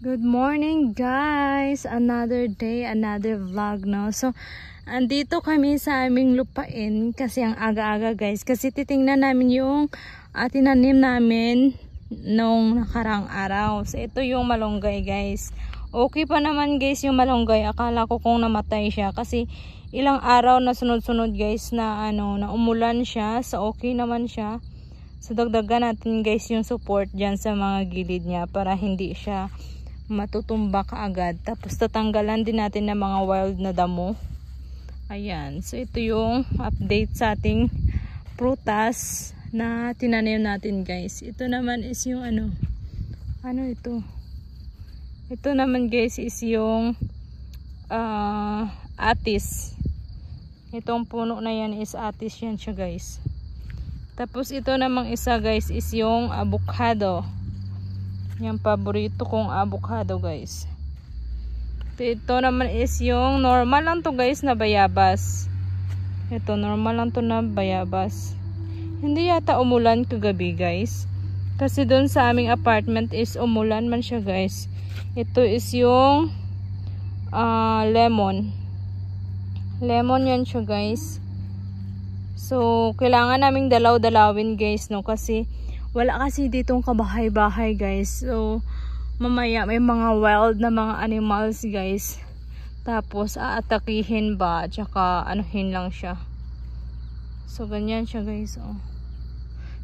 Good morning guys! Another day, another vlog, no? So, andito kami sa aming lupain kasi ang aga-aga guys. Kasi titingnan namin yung tinanim namin nung nakarang araw. So, ito yung malunggay guys. Okay pa naman guys yung malunggay. Akala ko kung namatay siya kasi ilang araw na sunod-sunod guys na na umulan siya. So, okay naman siya. So, dagdagan natin guys yung support dyan sa mga gilid niya para hindi siya matutumba kaagad. Tapos tatanggalan din natin ng mga wild na damo. Ayan. So ito yung update sa ating prutas na tinanim natin guys. Ito naman is yung ano ito? Ito naman guys is yung atis. Itong puno na yan is atis yan siya guys. Tapos ito namang isa guys is yung avocado. Yung paborito kong avocado guys. Ito naman is yung normal lang to guys na bayabas. Ito normal lang to na bayabas. Hindi yata umulan kagabi guys. Kasi doon sa aming apartment is umulan man siya guys. Ito is yung lemon. Lemon yan siya guys. So kailangan naming dalaw-dalawin guys no kasi wala kasi ditong kabahay-bahay guys. So mamaya may mga wild na mga animals guys. Tapos aatakihin ba tsaka anuhin lang siya. So ganyan siya guys. Oh.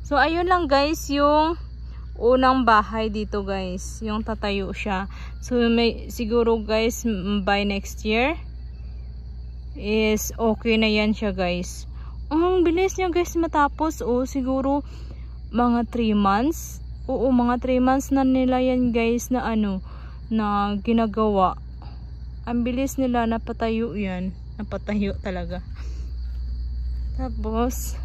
So ayun lang guys yung unang bahay dito guys. Yung tatayo siya. So may siguro guys by next year is okay na yan siya guys. Ang bilis niya guys matapos. Oh siguro mga 3 months. Oo, mga 3 months na nila yan guys na na ginagawa. Ang bilis nila napatayo yan. Napatayo talaga. Tapos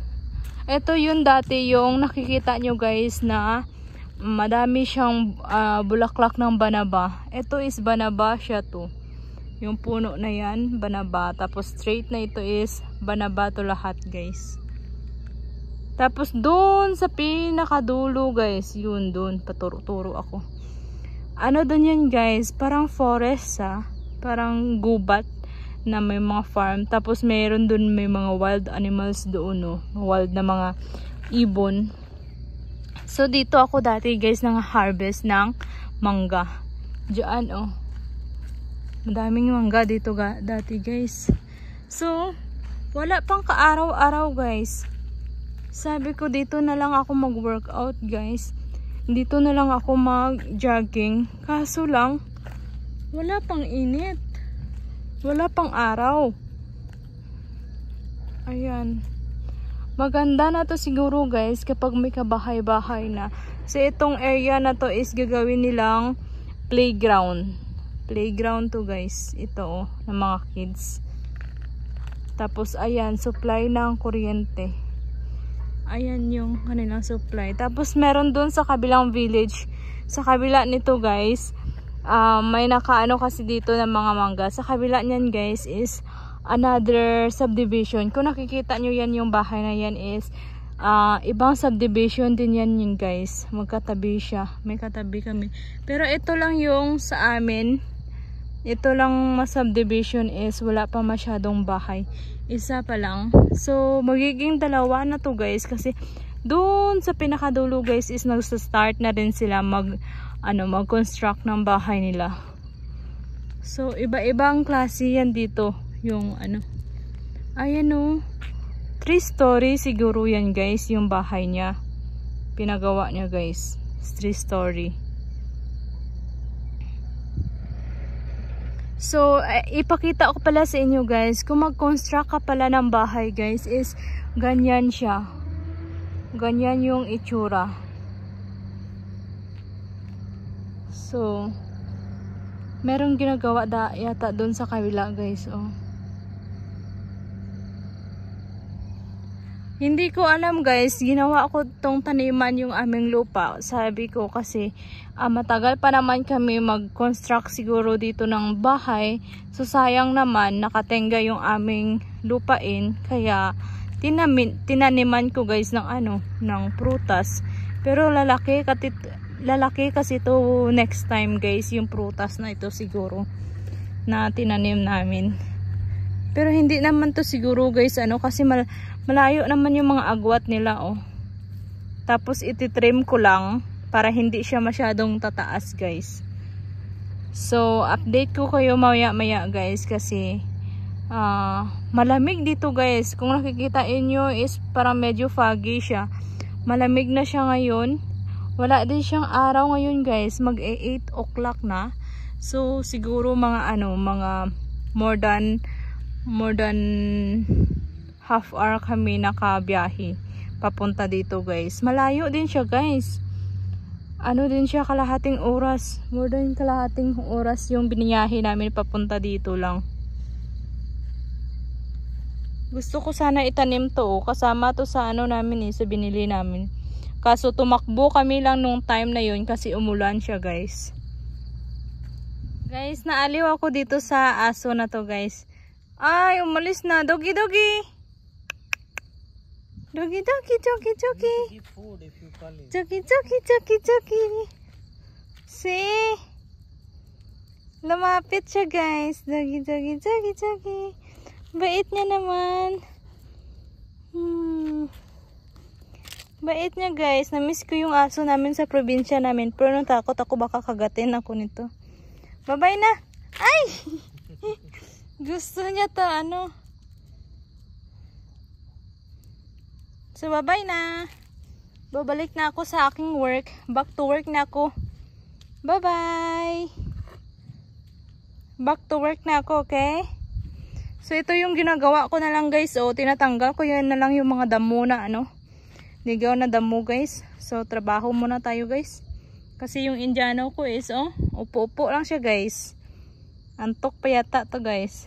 ito yun dati yung nakikita nyo guys na madami siyang bulaklak ng banaba. Ito is banaba siya to. Yung puno na yan, banaba. Tapos straight na ito is banaba to lahat guys. Tapos doon sa pinakadulo guys, yun doon, paturo-turo ako. Doon yan guys, parang forest parang gubat na may mga farm. Tapos mayroon doon may mga wild animals doon no, wild na mga ibon. So dito ako dati guys nang harvest ng mangga. Diyan oh. Madaming mangga dito dati guys. So wala pang kaaraw-araw guys. Sabi ko dito na lang ako mag-workout guys. Dito na lang ako mag-jogging. Kaso lang, wala pang init. Wala pang araw. Ayan. Maganda na to siguro guys kapag may kabahay-bahay na. So itong area na to is gagawin nilang playground. Playground to guys. Ito ng mga kids. Tapos ayan, supply ng kuryente. Ayan yung kanilang supply. Tapos meron dun sa kabilang village. Sa kabila nito guys, may nakaano kasi dito ng mga mangga. Sa kabila niyan guys is another subdivision. Kung nakikita nyo yan yung bahay na yan is ibang subdivision din yan yun guys. Magkatabi siya. May katabi kami. Pero ito lang yung sa amin. Ito lang subdivision is wala pa masyadong bahay. Isa pa lang. So magiging dalawa na to guys kasi doon sa pinakadulo guys is nagsa-start na din sila mag-construct ng bahay nila. So iba-ibang klase yan dito yung ayan o 3-story siguro yan guys yung bahay niya. Pinagawa niya guys 3-story. So, ipakita ko pala sa inyo guys, kung mag-construct ka pala ng bahay guys, is ganyan siya. Ganyan yung itsura. So, merong ginagawa yata doon sa kabila guys. Oh. Hindi ko alam guys, ginawa ko tong taniman yung aming lupa. Sabi ko kasi matagal pa naman kami mag-construct siguro dito ng bahay. So sayang naman nakatenga yung aming lupain. Kaya tinaniman ko guys ng ng prutas. Pero lalaki lalaki kasi to next time guys, yung prutas na ito siguro na tinanim namin. Pero hindi naman to siguro guys ano, kasi malayo naman yung mga agwat nila oh. Tapos ititrim ko lang para hindi siya masyadong tataas guys. So update ko kayo maya guys, kasi malamig dito guys. Kung nakikita inyo is parang medyo foggy siya. Malamig na siya ngayon. Wala din siyang araw ngayon guys. Mag 8 o'clock na. So siguro mga mga more than half hour kami nakabiyahe papunta dito guys. Malayo din siya guys. Ano din siya, kalahating oras. More than kalahating oras yung biniyahe namin papunta dito lang. Gusto ko sana itanim to kasama to sa namin sa binili namin. Kaso tumakbo kami lang nung time na yun kasi umulan siya guys. Guys, naaliw ako dito sa aso na to guys. Ay, umalis na. Doggy. Doggy. Doggy. See? Lumapit siya guys. Doggy. Bait niya naman. Bait niya guys. Namiss ko yung aso namin sa probinsya namin. Pero natakot ako baka kagatin ako nito. Bye-bye na. Ay! Gusto niya to So bye-bye na. Babalik na ako sa aking work. Back to work na ako. Bye-bye. Back to work na ako, okay? So ito yung ginagawa ko na lang guys. Tinatanggal ko yan na lang yung mga damo na ligaw na damo guys. So trabaho muna tayo guys. Kasi yung Indiano ko is upo-upo lang siya guys. Antok pa yata to guys.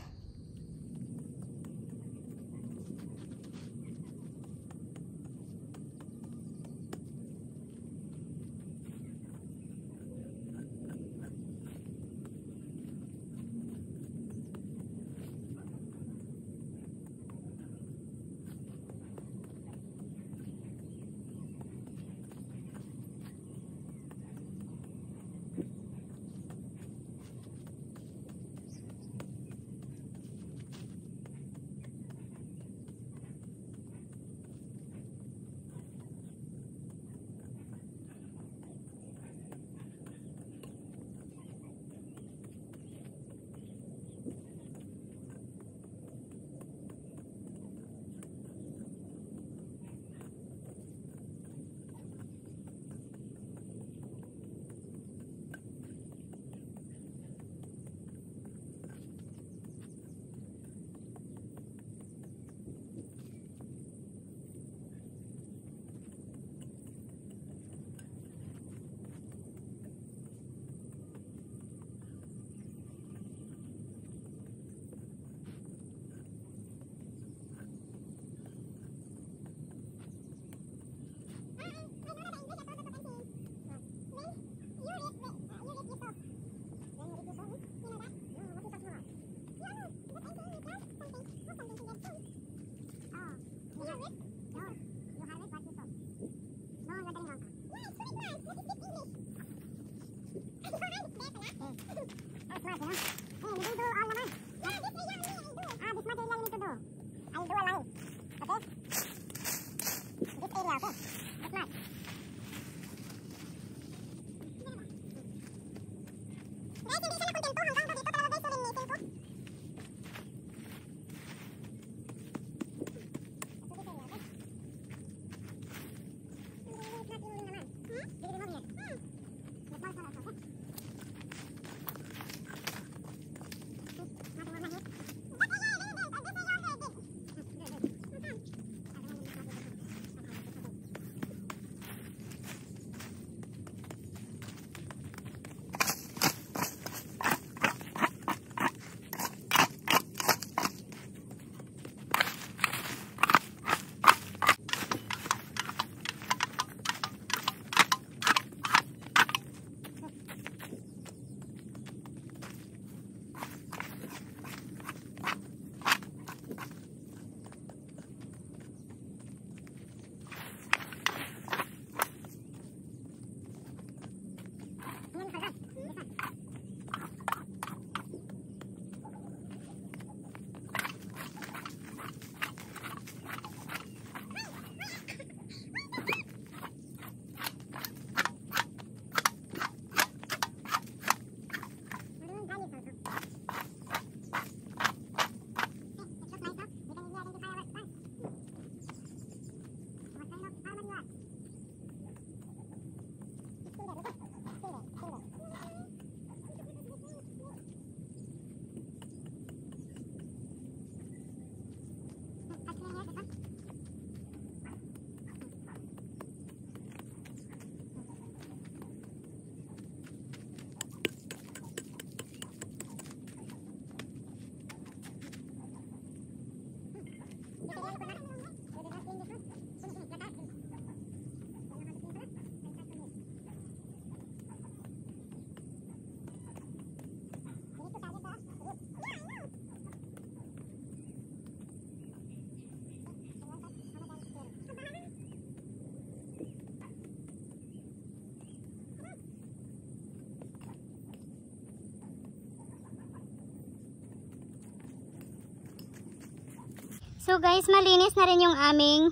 So guys, malinis na rin yung aming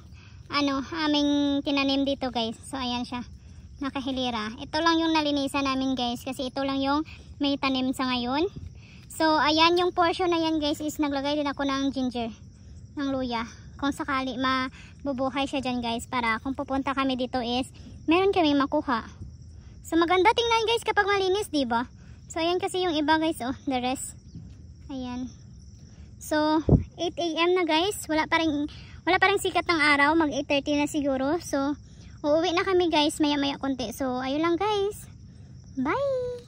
aming tinanim dito guys. So ayan siya, nakahilira. Ito lang yung nalinisan namin guys, kasi ito lang yung may tanim sa ngayon. So ayan yung portion na yan guys, is naglagay din ako ng ginger, ng luya, kung sakali mabubuhay siya dyan guys, para kung pupunta kami dito is meron kami makuha. So maganda tingnan guys kapag malinis, diba? So ayan kasi yung iba guys, oh, the rest. Ayan. So 8 AM na guys, wala pa ring sikat ng araw, mag 8:30 na siguro. So uuwi na kami guys maya maya konti. So ayun lang guys, bye.